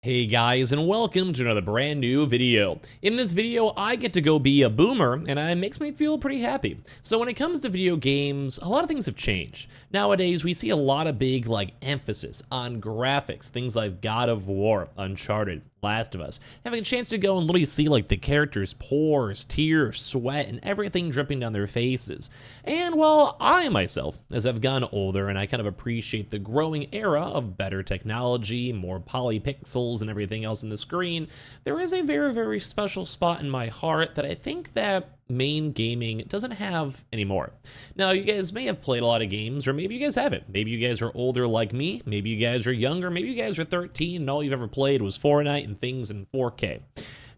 Hey guys, and welcome to another brand new video. In this video, I get to go be a boomer, and it makes me feel pretty happy. So when it comes to video games, a lot of things have changed. Nowadays, we see a lot of big, emphasis on graphics, things like God of War, Uncharted, Last of Us. Having a chance to go and literally see, the characters' pores, tears, sweat, and everything dripping down their faces. And, well, I myself, as I've gotten older, and I kind of appreciate the growing era of better technology, more polypixels, and everything else in the screen, there is a very, very special spot in my heart that I think that main gaming doesn't have anymore. Now, you guys may have played a lot of games, or maybe you guys haven't. Maybe you guys are older like me, maybe you guys are younger, maybe you guys are 13 and all you've ever played was Fortnite and things in 4K.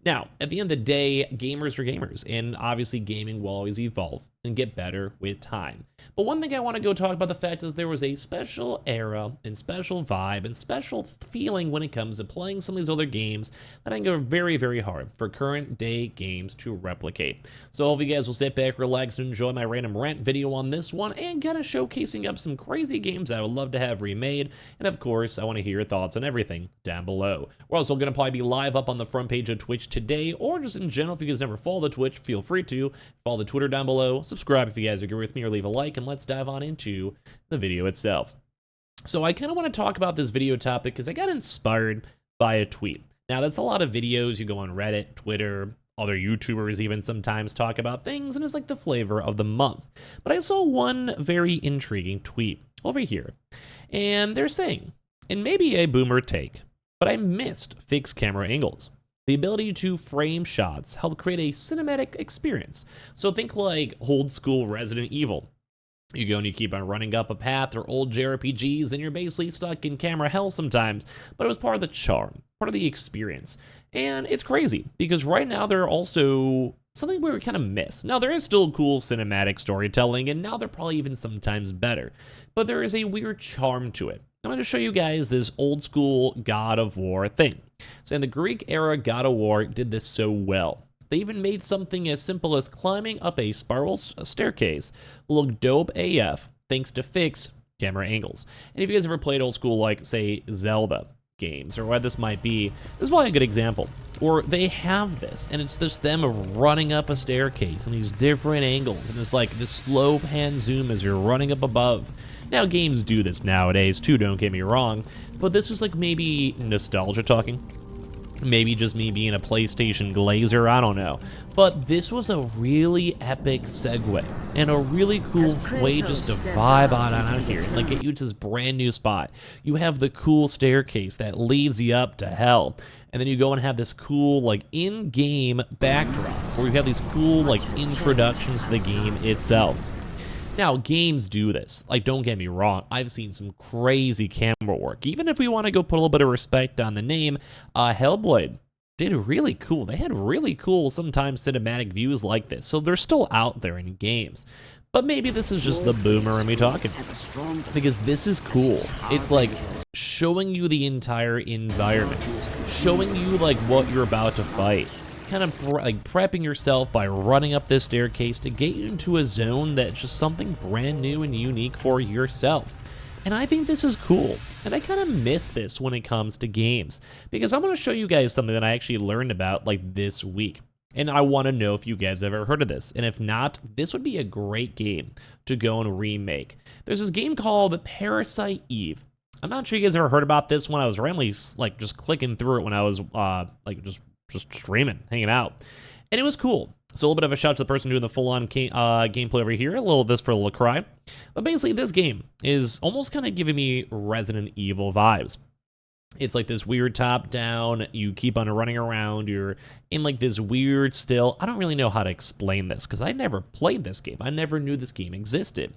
Now, at the end of the day, gamers are gamers, and obviously gaming will always evolve and get better with time. But one thing I want to go talk about the fact is there was a special era and special vibe and special feeling when it comes to playing some of these other games that I think are very, very hard for current day games to replicate. So I hope you guys will sit back, relax, and enjoy my random rant video on this one and kind of showcasing up some crazy games I would love to have remade. And of course, I want to hear your thoughts on everything down below. We're also going to probably be live up on the front page of Twitch today, or just in general. If you guys never follow the Twitch, feel free to follow the Twitter down below, subscribe if you guys agree with me, or leave a like, and let's dive on into the video itself. So I kind of want to talk about this video topic because I got inspired by a tweet. Now, that's a lot of videos. You go on Reddit, Twitter, other YouTubers even sometimes talk about things, and it's like the flavor of the month. But I saw one very intriguing tweet over here, and they're saying, and maybe a boomer take, but I missed fixed camera angles. The ability to frame shots help create a cinematic experience. So think like old school Resident Evil. You go and you keep on running up a path, or old JRPGs, and you're basically stuck in camera hell sometimes, but it was part of the charm, part of the experience. And it's crazy, because right now there are also something we kind of miss. Now, there is still cool cinematic storytelling, and now they're probably even sometimes better, but there is a weird charm to it. I'm going to show you guys this old school God of War thing. So in the Greek era, God of War did this so well. They even made something as simple as climbing up a spiral staircase look dope AF thanks to fixed camera angles. And if you guys ever played old school, say, Zelda games, or what this might be, this is probably a good example. Or they have this, and it's just them running up a staircase in these different angles, and it's like this slow pan zoom as you're running up above. Now, games do this nowadays too, don't get me wrong, but this was maybe nostalgia talking. Maybe just me being a PlayStation glazer, I don't know. But this was a really epic segue and a really cool way just to vibe on out here and get you to this brand new spot. You have the cool staircase that leads you up to hell. And then you go and have this cool in-game backdrop where you have these cool introductions to the game itself. Now, games do this. Don't get me wrong, I've seen some crazy camera work. Even if we want to go put a little bit of respect on the name, Hellblade did really cool. They had really cool, sometimes cinematic views like this, so they're still out there in games. But maybe this is just the boomer in me talking, because this is cool. It's showing you the entire environment, showing you what you're about to fight. Kind of prepping yourself by running up this staircase to get you into a zone that's just something brand new and unique for yourself. And I think this is cool, and I kind of miss this when it comes to games, because I'm going to show you guys something that I actually learned about this week, and I want to know if you guys have ever heard of this, and if not, this would be a great game to go and remake. There's this game called Parasite Eve. I'm not sure you guys ever heard about this one. I was randomly just clicking through it when I was just streaming, hanging out, and it was cool. So a little bit of a shout out to the person doing the full-on gameplay over here, a little of this for a little cry. But basically, this game is almost kind of giving me Resident Evil vibes. It's this weird top-down, you keep on running around, you're in this weird still. I don't really know how to explain this, because I never played this game. I never knew this game existed.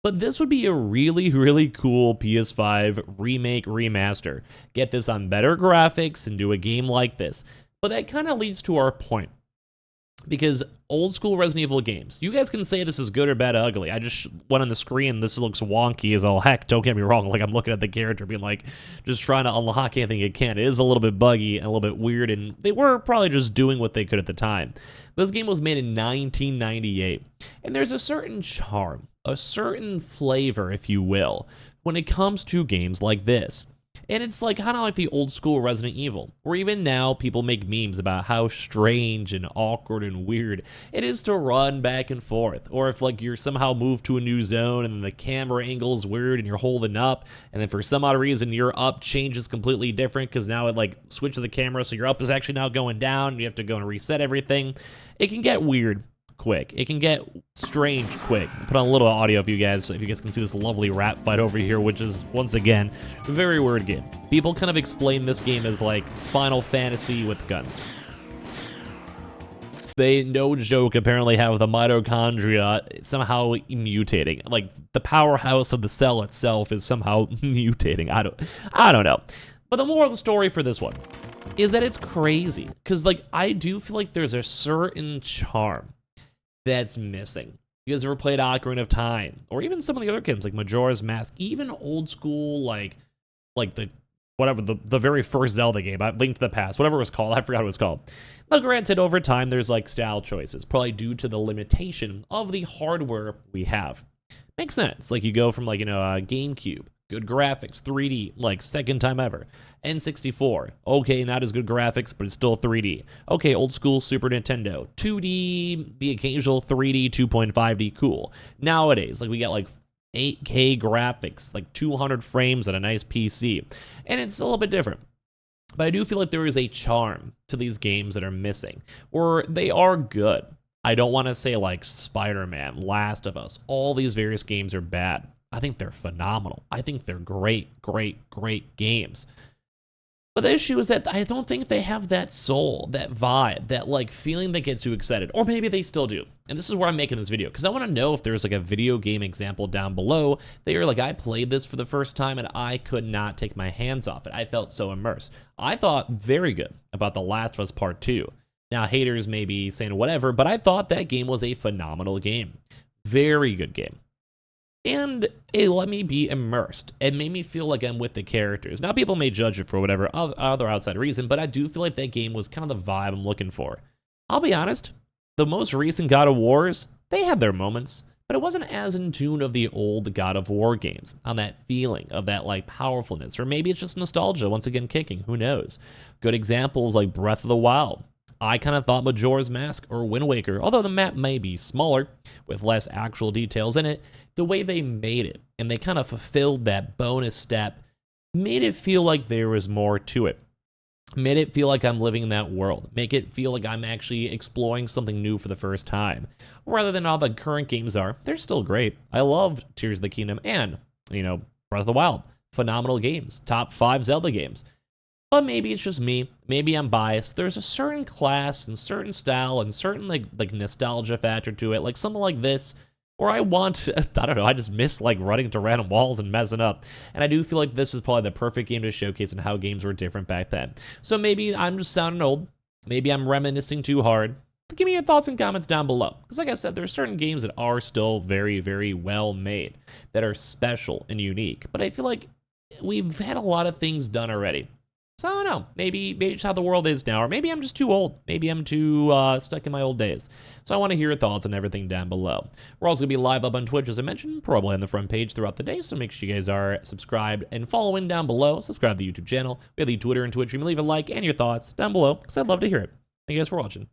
But this would be a really, really cool PS5 remake, remaster. Get this on better graphics and do a game like this. But that kind of leads to our point. Because old school Resident Evil games, you guys can say this is good or bad or ugly. I just went on the screen, this looks wonky as all heck, don't get me wrong. I'm looking at the character being just trying to unlock anything it can. It is a little bit buggy and a little bit weird, and they were probably just doing what they could at the time. This game was made in 1998, and there's a certain charm, a certain flavor, if you will, when it comes to games like this. And it's like kind of like the old school Resident Evil, where even now people make memes about how strange and awkward and weird it is to run back and forth. Or if like you're somehow moved to a new zone and then the camera angle is weird and you're holding up, and then for some odd reason your up changes completely different because now it like switches the camera, so your up is actually now going down and you have to go and reset everything. It can get weird quick. It can get strange quick. Put on a little audio if you guys can see this lovely rap fight over here, which is once again a very weird game. People kind of explain this game as like Final Fantasy with guns. They, no joke, apparently have the mitochondria somehow mutating. Like the powerhouse of the cell itself is somehow mutating. I don't know. But the moral of the story for this one is that it's crazy, because like I do feel like there's a certain charm that's missing. You guys ever played Ocarina of Time, or even some of the other games like Majora's Mask, even old school like the very first Zelda game, Link to the Past, whatever it was called, I forgot what it was called. Now granted, over time there's like style choices, probably due to the limitation of the hardware we have. Makes sense. Like you go from like, GameCube, good graphics, 3D, like second time ever. N64, okay, not as good graphics, but it's still 3D. Okay, old school Super Nintendo, 2D, the occasional 3D, 2.5D, cool. Nowadays, like we got like 8K graphics, like 200 frames on a nice PC, and it's a little bit different. But I do feel like there is a charm to these games that are missing, or they are good. I don't want to say like Spider-Man, Last of Us, all these various games are bad. I think they're phenomenal. I think they're great games. But the issue is that I don't think they have that soul, that vibe, that like feeling that gets you excited. Or maybe they still do. And this is where I'm making this video, because I want to know if there's like a video game example down below that you're like, I played this for the first time and I could not take my hands off it. I felt so immersed. I thought very good about The Last of Us Part 2. Now, haters may be saying whatever, but I thought that game was a phenomenal game. Very good game. And it let me be immersed. It made me feel like I'm with the characters. Now, people may judge it for whatever other outside reason, but I do feel like that game was kind of the vibe I'm looking for. I'll be honest, the most recent God of Wars, they had their moments, but it wasn't as in tune of the old God of War games, on that feeling of that like powerfulness, or maybe it's just nostalgia once again kicking, who knows. Good examples like Breath of the Wild. I kind of thought Majora's Mask or Wind Waker, although the map may be smaller, with less actual details in it, the way they made it, and they kind of fulfilled that bonus step, made it feel like there was more to it. Made it feel like I'm living in that world. Make it feel like I'm actually exploring something new for the first time. Rather than all the current games are, they're still great. I loved Tears of the Kingdom and, Breath of the Wild. Phenomenal games. Top 5 Zelda games. But maybe it's just me. Maybe I'm biased. There's a certain class and certain style and certain like nostalgia factor to it, like something like this, where I want, I don't know, I just miss like running into random walls and messing up. And I do feel like this is probably the perfect game to showcase and how games were different back then. So maybe I'm just sounding old. Maybe I'm reminiscing too hard. But give me your thoughts and comments down below. Because like I said, there are certain games that are still very well made, that are special and unique. But I feel like we've had a lot of things done already. So I don't know, maybe it's how the world is now, or maybe I'm just too old. Maybe I'm too stuck in my old days. So I want to hear your thoughts on everything down below. We're also going to be live up on Twitch, as I mentioned, probably on the front page throughout the day, so make sure you guys are subscribed and following down below. Subscribe to the YouTube channel. We have the Twitter and Twitch. You can leave a like and your thoughts down below, because I'd love to hear it. Thank you guys for watching.